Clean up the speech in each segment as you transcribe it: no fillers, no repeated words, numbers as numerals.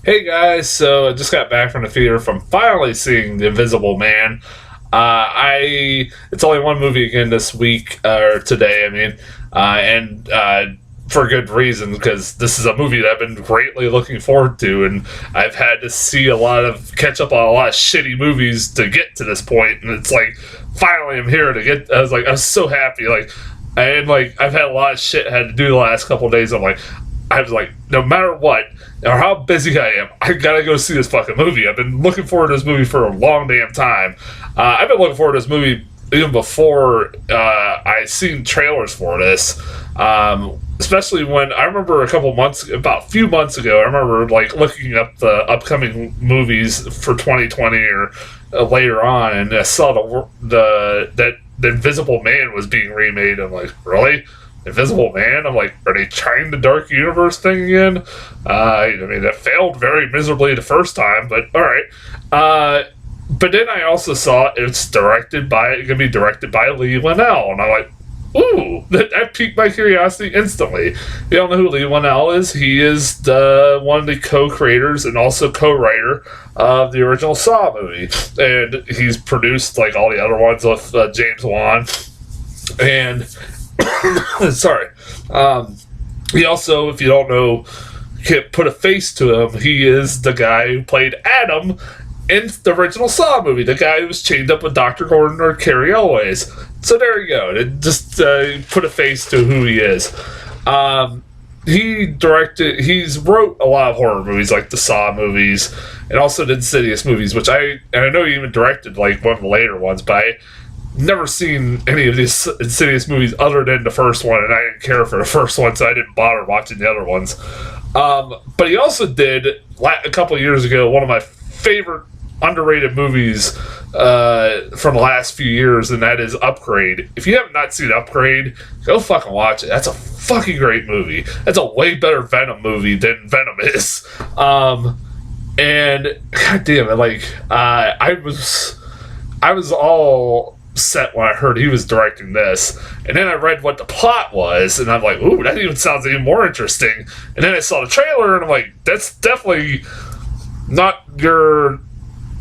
Hey guys, so I just got back from the theater from finally seeing The Invisible Man. I It's only one movie again this week or today. And for good reason because this is a movie that I've been greatly looking forward to, and I've had to see catch up on a lot of shitty movies to get to this point, and it's like finally I'm here to get. I was so happy, I've had a lot of shit I had to do the last couple of days. I was like, no matter what, or how busy I am, I gotta go see this fucking movie. I've been looking forward to this movie for a long damn time. I've been looking forward to this movie even before I seen trailers for this. Especially when I remember about a few months ago, I remember like looking up the upcoming movies for 2020 or later on, and I saw that the Invisible Man was being remade. I'm like, really? Invisible Man? I'm like, are they trying the Dark Universe thing again? That failed very miserably the first time, but alright. But then I also saw it's gonna be directed by Lee Winnell, and I'm like, ooh, that piqued my curiosity instantly. You don't know who Lee Winnell is? He is one of the co-creators and also co-writer of the original Saw movie, and he's produced like all the other ones with James Wan. And sorry. He also, if you don't know, can put a face to him. He is the guy who played Adam in the original Saw movie, the guy who was chained up with Dr. Gordon or Carrie Elways. So there you go. Just put a face to who he is. He's wrote a lot of horror movies, like the Saw movies, and also the Insidious movies, and I know he even directed like one of the later ones, but I never seen any of these Insidious movies other than the first one, and I didn't care for the first one, so I didn't bother watching the other ones. But he also did, a couple of years ago, one of my favorite underrated movies from the last few years, and that is Upgrade. If you have not seen Upgrade, go fucking watch it. That's a fucking great movie. That's a way better Venom movie than Venom is. And god damn it, I was all set when I heard he was directing this, and then I read what the plot was, and I'm like, ooh, that even sounds even more interesting. And then I saw the trailer, and I'm like, that's definitely not your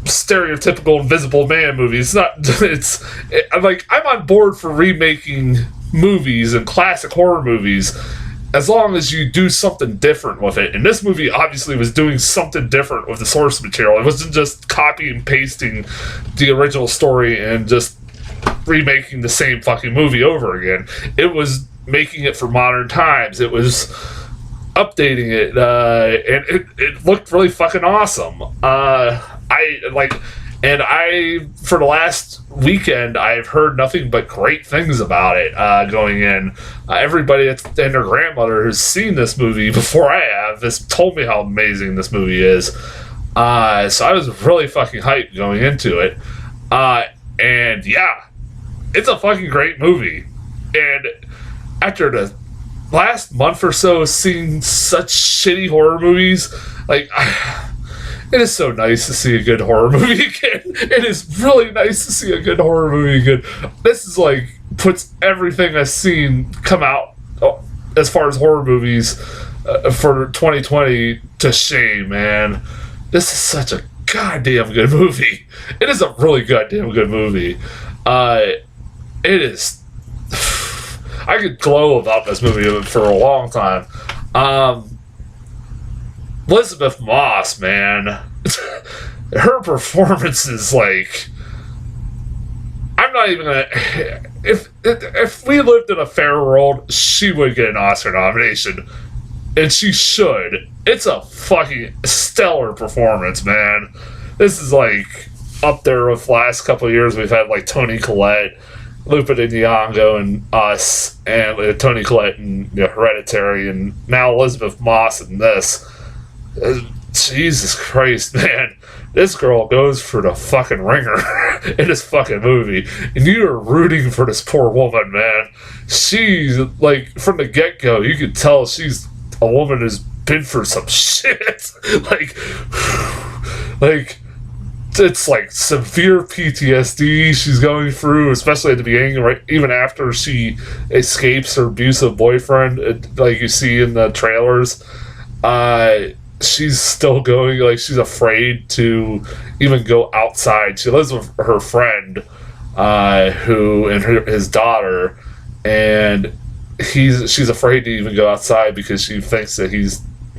stereotypical Invisible Man movie. It's not. I'm on board for remaking movies and classic horror movies as long as you do something different with it. And this movie obviously was doing something different with the source material. It wasn't just copy and pasting the original story and just remaking the same fucking movie over again. It was making it for modern times. It was updating it, and it looked really fucking awesome. For the last weekend, I've heard nothing but great things about it going in. Everybody and their grandmother who's seen this movie before I have has told me how amazing this movie is. So I was really fucking hyped going into it. And yeah, it's a fucking great movie. And after the last month or so seeing such shitty horror movies, it is so nice to see a good horror movie again. It is really nice to see a good horror movie again. This is puts everything I've seen come out as far as horror movies for 2020 to shame, man. This is such a goddamn good movie. It is a really goddamn good movie. It is. I could glow about this movie for a long time. Elizabeth Moss, man, her performance is I'm not even gonna. If we lived in a fair world, she would get an Oscar nomination, and she should. It's a fucking stellar performance, man. This is up there with the last couple of years. We've had Toni Collette, Lupita Nyong'o, and Us, and Toni Collette and Hereditary, and now Elizabeth Moss in this. Jesus Christ, man. This girl goes for the fucking ringer in this fucking movie. And you are rooting for this poor woman, man. She's, from the get-go, you could tell she's a woman who's been through some shit. It's severe PTSD she's going through, especially at the beginning, right? Even after she escapes her abusive boyfriend, like you see in the trailers. she's still going, like, she's afraid to even go outside. She lives with her friend, who, and his daughter, and she's afraid to even go outside because she thinks that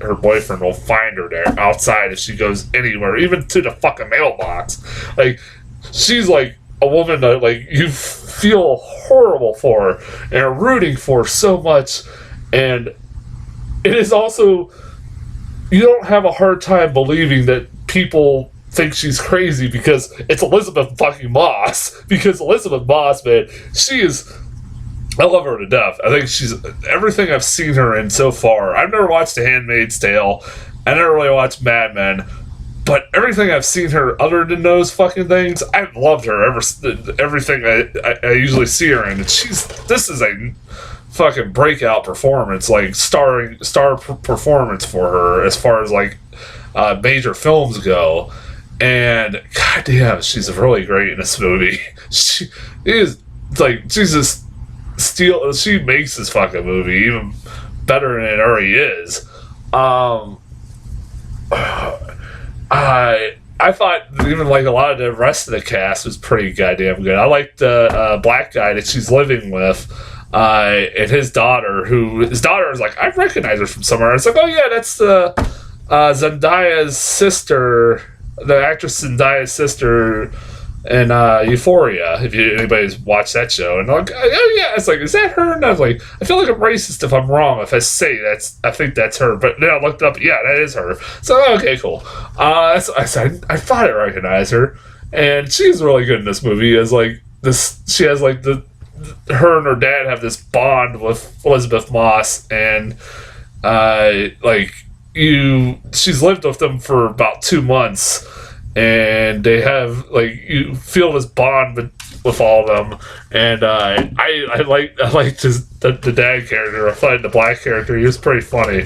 her boyfriend will find her there outside if she goes anywhere, even to the fucking mailbox. Like, she's like a woman that, like, you feel horrible for and are rooting for so much. And it is also, you don't have a hard time believing that people think she's crazy because it's Elizabeth fucking Moss. Because Elizabeth Moss, man, I love her to death. I think she's everything I've seen her in so far. I've never watched The Handmaid's Tale. I never really watched Mad Men. But everything I've seen her other than those fucking things, I've loved her. Everything I usually see her in. And this is a fucking breakout performance, like star performance for her as far as like major films go. And goddamn, she's really great in this movie. She is like, Jesus. She makes this fucking movie even better than it already is. I thought even like a lot of the rest of the cast was pretty goddamn good. I liked the black guy that she's living with, and his daughter. His daughter is like, I recognize her from somewhere. It's like, oh yeah, that's the Zendaya's sister, the actress Zendaya's sister. And Euphoria, if anybody's watched that show, and I'm like, oh yeah, it's like, is that her? And I was like, I feel like I'm racist if I'm wrong if I say I think that's her, but then I looked up, yeah, that is her. So okay, cool. I thought I recognized her, and she's really good in this movie. As like this, she has like her and her dad have this bond with Elizabeth Moss, and she's lived with them for about 2 months. And they have, like, you feel this bond with all of them, and I liked the dad character. I thought the black character, he was pretty funny,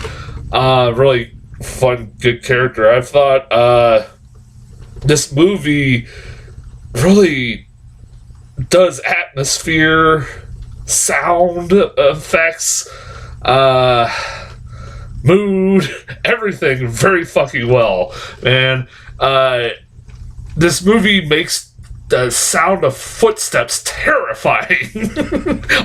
really fun, good character. I thought this movie really does atmosphere, sound effects, mood, everything very fucking well, man. This movie makes the sound of footsteps terrifying.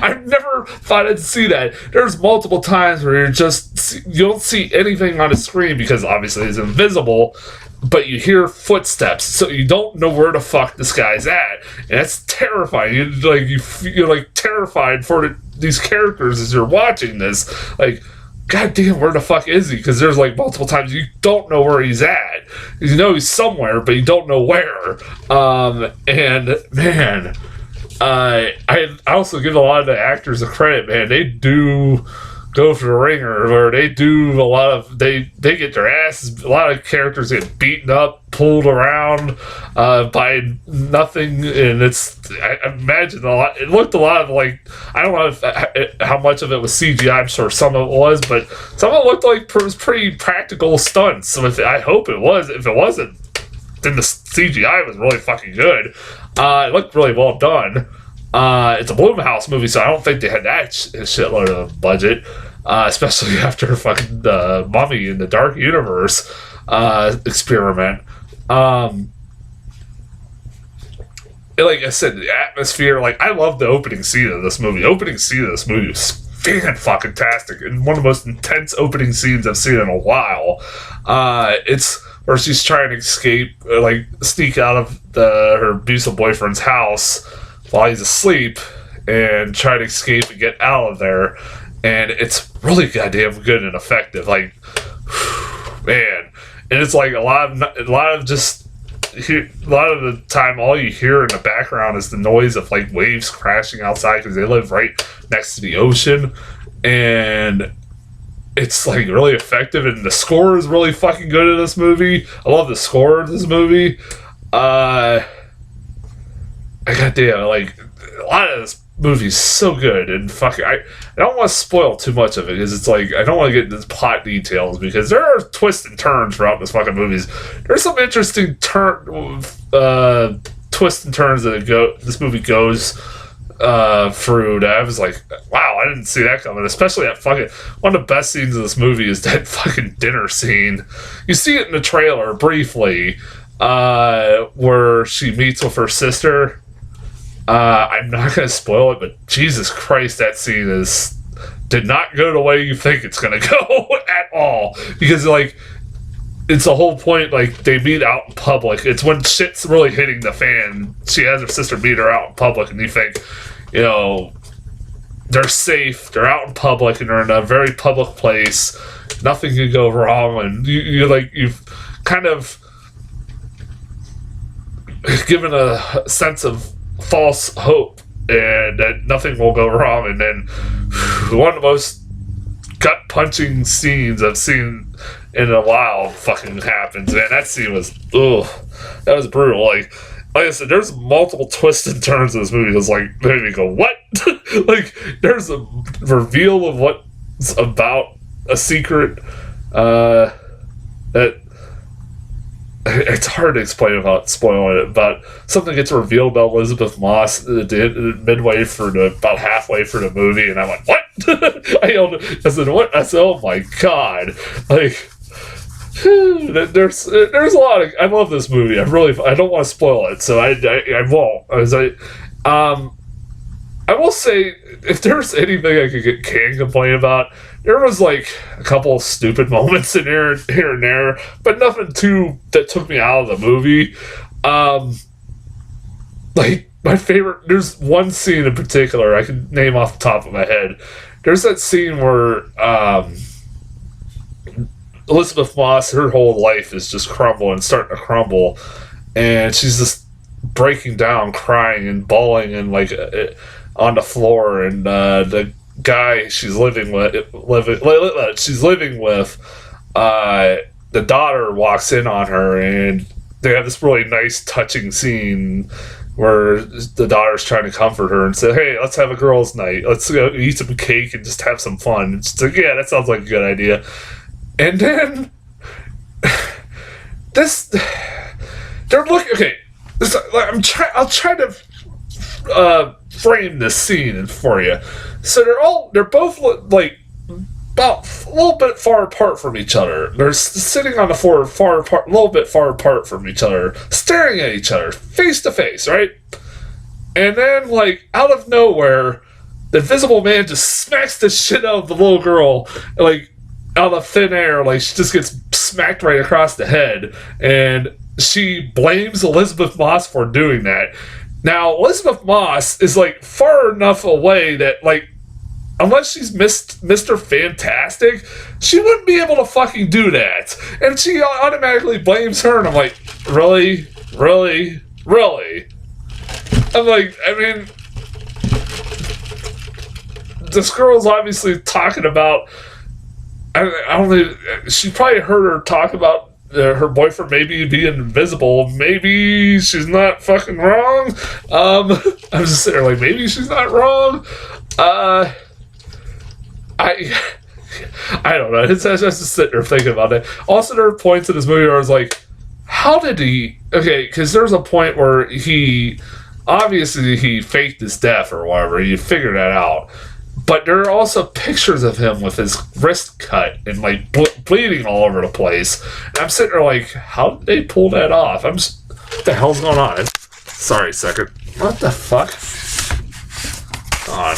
I've never thought I'd see that. There's multiple times where you don't see anything on the screen because obviously it's invisible, but you hear footsteps, so you don't know where the fuck this guy's at, and that's terrifying. You're like terrified for these characters as you're watching this, like, God damn, where the fuck is he? Because there's like multiple times you don't know where he's at. You know he's somewhere, but you don't know where. And man, I also give a lot of the actors a credit, man. They do go for the ringer, or they do a lot of they get their asses. A lot of characters get beaten up, pulled around by nothing, and I imagine a lot. It looked a lot of like, I don't know how much of it was CGI. I'm sure some of it was, but some of it looked like it was pretty practical stunts. So I hope it was. If it wasn't, then the CGI was really fucking good. It looked really well done. It's a Blumhouse movie, so I don't think they had that shitload of budget, especially after fucking the Mummy in the Dark Universe experiment. Like I said, the atmosphere, like, I love the opening scene of this movie. Opening scene of this movie was fan-fucking-tastic, and one of the most intense opening scenes I've seen in a while. It's where she's trying to escape, like, sneak out of her abusive boyfriend's house while he's asleep and try to escape and get out of there. And it's really goddamn good and effective. Like, man. And it's like a lot of the time, all you hear in the background is the noise of like waves crashing outside because they live right next to the ocean. And it's like really effective, and the score is really fucking good in this movie. I love the score of this movie. Goddamn, like, a lot of this movie's so good, and fucking, I don't want to spoil too much of it because it's like, I don't want to get into plot details because there are twists and turns throughout this fucking movies. There's some interesting twists and turns that this movie goes fruit. I was like, wow, I didn't see that coming. Especially that fucking one of the best scenes of this movie is that fucking dinner scene. You see it in the trailer briefly, where she meets with her sister. I'm not going to spoil it, but Jesus Christ, that scene did not go the way you think it's going to go at all. Because, like, it's the whole point, like, they meet out in public. It's when shit's really hitting the fan. She has her sister meet her out in public, and you think, you know, they're safe, they're out in public, and they're in a very public place. Nothing can go wrong, and you've kind of given a sense of false hope, and that nothing will go wrong, and then one of the most gut-punching scenes I've seen in a while fucking happens. Man, that scene was, that was brutal. Like I said, there's multiple twists and turns in this movie that's like, made me go, what? Like, there's a reveal of what's about a secret, that it's hard to explain without spoiling it, but something gets revealed about Elizabeth Moss midway about halfway through the movie, and I went, what? I said, what? I said, oh my god. Like, there's a lot of, I love this movie. I don't want to spoil it, so I won't. I will say, if there's anything I can complain about, there was like a couple of stupid moments in here and there, but nothing that took me out of the movie. Like, my favorite, there's one scene in particular I can name off the top of my head. There's that scene where Elizabeth Moss, her whole life is just starting to crumble, and she's just breaking down, crying and bawling and like on the floor, and the guy she's living with, the daughter walks in on her, and they have this really nice, touching scene where the daughter's trying to comfort her and say, hey, let's have a girls' night. Let's go eat some cake and just have some fun. And she's like, yeah, that sounds like a good idea. And then they're looking, okay, I'll try to frame this scene for you. So they're both like about a little bit far apart from each other. They're sitting on the floor far apart, a little bit far apart from each other, staring at each other, face to face, right? And then, like, out of nowhere, the Invisible Man just smacks the shit out of the little girl, like, out of thin air. Like, she just gets smacked right across the head, and she blames Elizabeth Moss for doing that. Now, Elizabeth Moss is, like, far enough away that, like, unless she's Mr. Fantastic, she wouldn't be able to fucking do that. And she automatically blames her, and I'm like, really? Really? Really? I'm like, I mean, this girl's obviously talking about, I don't know, she probably heard her talk about her boyfriend maybe being invisible. Maybe she's not fucking wrong. I'm just sitting there like, maybe she's not wrong. I don't know. It's just sitting there thinking about it. Also, there are points in this movie where I was like, how did he... Okay, because there's a point where he faked his death or whatever. You figure that out. But there are also pictures of him with his wrist cut and like bleeding all over the place. And I'm sitting there like, how did they pull that off? What the hell's going on? Sorry a second. What the fuck? On.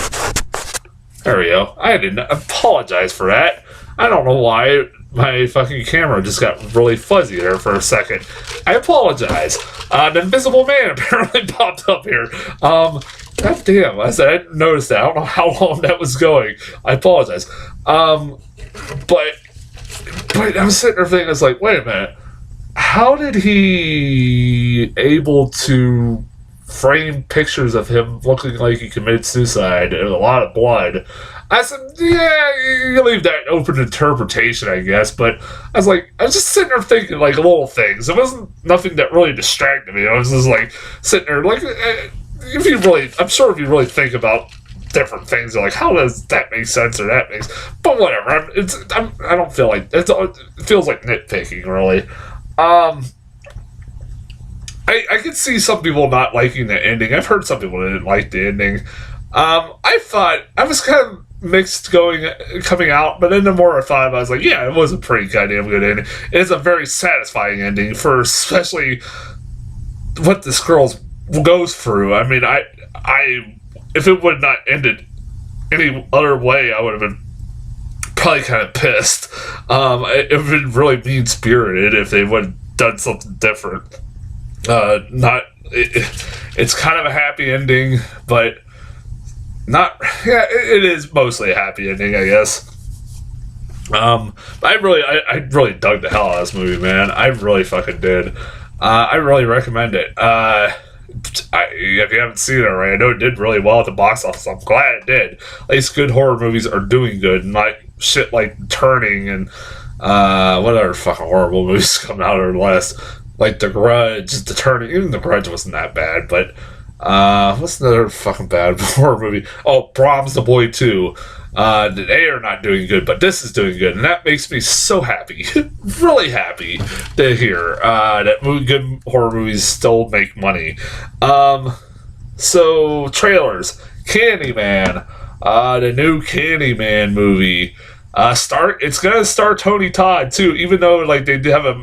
There we go. I didn't apologize for that. I don't know why my fucking camera just got really fuzzy there for a second. I apologize. The Invisible Man apparently popped up here. God damn, I didn't notice that. I don't know how long that was going. I apologize. But I was sitting there thinking, it's like, wait a minute. How did he able to frame pictures of him looking like he committed suicide and a lot of blood? I said, yeah, you leave that open interpretation, I guess. But I was just sitting there thinking like little things. It wasn't nothing that really distracted me. I was just like sitting there like, I'm sure if you really think about different things, you're like, how does that make sense or that makes? But whatever. I don't feel like it feels like nitpicking, really. I could see some people not liking the ending. I've heard some people didn't like the ending. I thought I was kind of mixed coming out, but then the more I thought about it, I was like, yeah, it was a pretty goddamn good ending. It's a very satisfying ending for especially what this girl goes through. I mean, I if it would not ended any other way, I would have been probably kind of pissed. It would been really mean spirited if they would have done something different. It's kind of a happy ending, but not. Yeah, it is mostly a happy ending, I guess. I really dug the hell out of this movie, man. I really fucking did. I really recommend it. If you haven't seen it already, I know it did really well at the box office. I'm glad it did. At least good horror movies are doing good, and like shit like Turning and what other fucking horrible movies coming out of the last, like The Grudge, The Turning. Even The Grudge wasn't that bad, but what's another fucking bad horror movie? Oh, Brahms the Boy 2. They are not doing good, but this is doing good, and that makes me so happy, really happy to hear that good horror movies still make money. So trailers, Candyman, the new Candyman movie. It's gonna star Tony Todd too, even though like they have a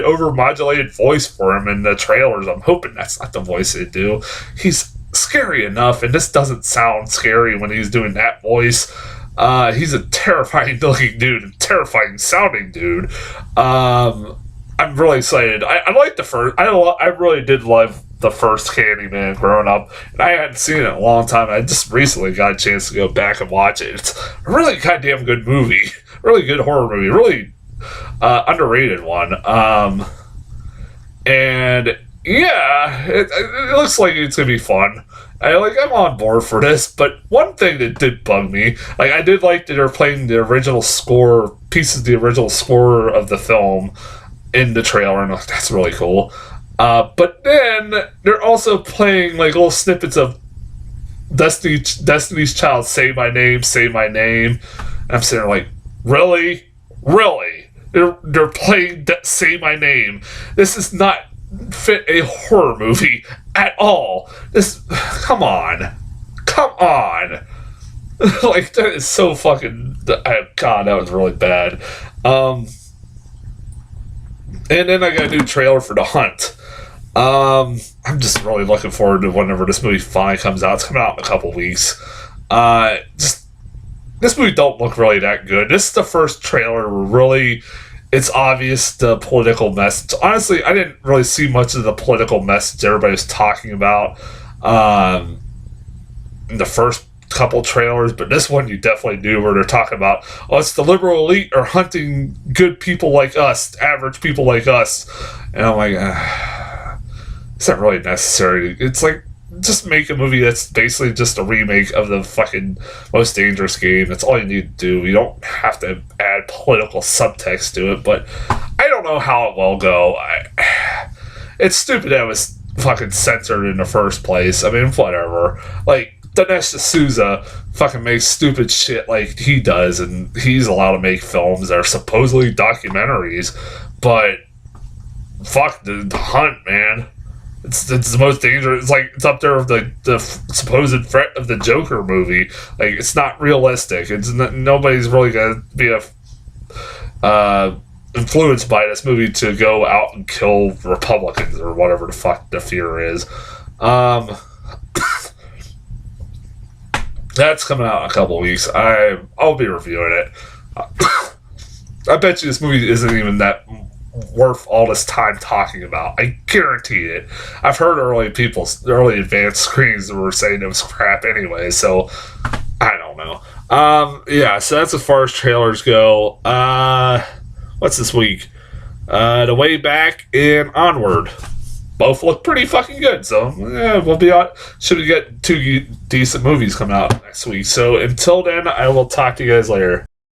over-modulated voice for him in the trailers. I'm hoping that's not the voice they do. He's scary enough, and this doesn't sound scary when he's doing that voice. He's a terrifying looking dude, a terrifying sounding dude. I'm really excited. I like the first. I really did love the first Candyman growing up, and I hadn't seen it in a long time. I just recently got a chance to go back and watch it. It's a really goddamn good movie, really good horror movie, really underrated one. And yeah, it looks like it's gonna be fun. I'm on board for this, but one thing that did bug me, like I did like that they're playing the original score, pieces of the original score of the film in the trailer, and like, that's really cool. But then they're also playing like little snippets of Destiny's Child, "Say My Name, Say My Name." And I'm sitting there like, really? They're playing "Say My Name." This is not fit a horror movie at all. Come on. Like, that is so fucking. God, that was really bad. And then I got a new trailer for The Hunt. I'm just really looking forward to whenever this movie finally comes out. It's coming out in a couple weeks. This movie don't look really that good. This is the first trailer where really it's obvious the political message. Honestly, I didn't really see much of the political message everybody was talking about in the first couple trailers, but this one you definitely do, where they're talking about, oh, it's the liberal elite are hunting good people like us, average people like us. And I'm like, it's not really necessary. It's like, just make a movie that's basically just a remake of the fucking Most Dangerous Game. That's all you need to do. You don't have to add political subtext to it, but I don't know how it will go. It's stupid that it was fucking censored in the first place. I mean, whatever. Like, Dinesh D'Souza fucking makes stupid shit like he does, and he's allowed to make films that are supposedly documentaries, but fuck the Hunt, man. It's the most dangerous. It's like, it's up there with the supposed threat of the Joker movie. Like, it's not realistic. Nobody's really gonna be influenced by this movie to go out and kill Republicans or whatever the fuck the fear is. That's coming out in a couple weeks. I'll be reviewing it. I bet you this movie isn't even that worth all this time talking about. I guarantee it. I've heard early advanced screens that were saying it was crap anyway, so I don't know. Yeah, so that's as far as trailers go. What's this week? The Way Back and Onward. Both look pretty fucking good, so yeah, we'll be on. Should we get two decent movies coming out next week? So until then, I will talk to you guys later.